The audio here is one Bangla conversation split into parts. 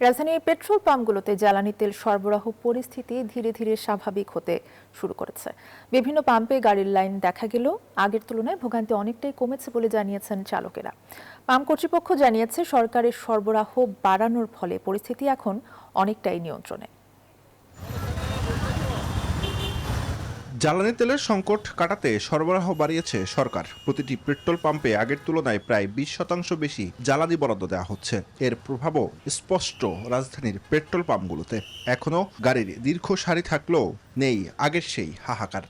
রাজধানীর পেট্রোল পাম্পগুলোতে জ্বালানি তেল সরবরাহ পরিস্থিতি ধীরে ধীরে স্বাভাবিক হতে শুরু করেছে। বিভিন্ন পাম্পে গাড়ির লাইন দেখা গেলেও আগের তুলনায় ভোগান্তি অনেকটাই কমেছে বলে জানিয়েছেন চালকেরা। পাম্প কর্তৃপক্ষ জানিয়েছে সরকারের সরবরাহ বাড়ানোর ফলে পরিস্থিতি এখন অনেকটাই নিয়ন্ত্রণে। জ্বালানি তেলের সংকট কাটাতে সরবরাহ বাড়িয়েছে সরকার। প্রতিটি পেট্রোল পাম্পে আগের তুলনায় প্রায় 20% বেশি জ্বালানি বরাদ্দ দেওয়া হচ্ছে। এর প্রভাবও স্পষ্ট রাজধানীর পেট্রোল পাম্পগুলোতে। এখনও গাড়ির দীর্ঘ সারি থাকলেও নেই আগের সেই হাহাকার।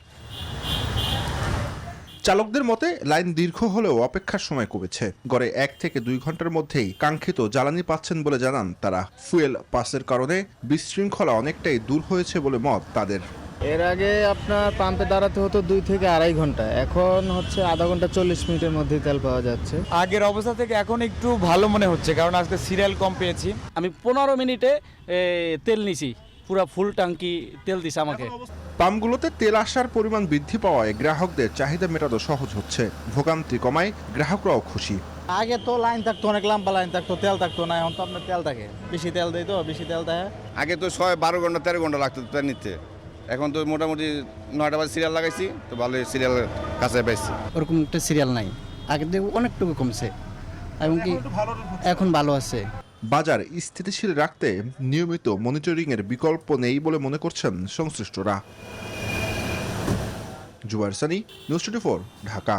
চালকদের মতে লাইন দীর্ঘ হলেও অপেক্ষার সময় কমেছে। গড়ে 1 থেকে 2 ঘন্টার মধ্যেই কাঙ্ক্ষিত জ্বালানি পাচ্ছেন বলে জানান তারা। ফুয়েল পাসের কারণে বিশৃঙ্খলা অনেকটাই দূর হয়েছে বলে মত তাদের। এর আগে আপনার পাম্পে দাঁড়াতে হতো 2 থেকে 2.5 ঘন্টা, এখন হচ্ছে আধা ঘন্টা 40 মিনিটের মধ্যে তেল পাওয়া যাচ্ছে। আগের অবস্থা থেকে এখন একটু ভালো মনে হচ্ছে, কারণ আজকে সিরিয়াল কম পেয়েছি। আমি 15 মিনিটে তেল নিছি, পুরো ফুল ট্যাঙ্কি তেল দিছে আমাকে। পাম্পগুলোতে তেল আসার পরিমাণ বৃদ্ধি পাওয়ায় গ্রাহকদের চাহিদা মেটানো সহজ হচ্ছে। ভোগান্তি কমায় গ্রাহকরাও খুশি। আগে তো লাইন থাকতো, অনেক লম্বা লাইন থাকতো, তেল থাকতো না। এখন তো আপনার তেল থাকে, বেশি তেল দেয় তো, বেশি তেল দেয়। আগে তো 12 ঘন্টা 13 ঘন্টা লাগতো তেল নিতে, এখন তো মোটামুটি 9টা বাজে সিরিয়াল লাগাইছি, তো ভালোই সিরিয়ালের কাছে পাইছি। ওরকম একটা সিরিয়াল নাই, আগে থেকে অনেকটুকু কমছে এবং কি এখন ভালো আছে। বাজার স্থিতিশীল রাখতে নিয়মিত মনিটরিংয়ের বিকল্প নেই বলে মনে করছেন সংশ্লিষ্টরা। জুবায়ের সানি, নিউজ 24, ঢাকা।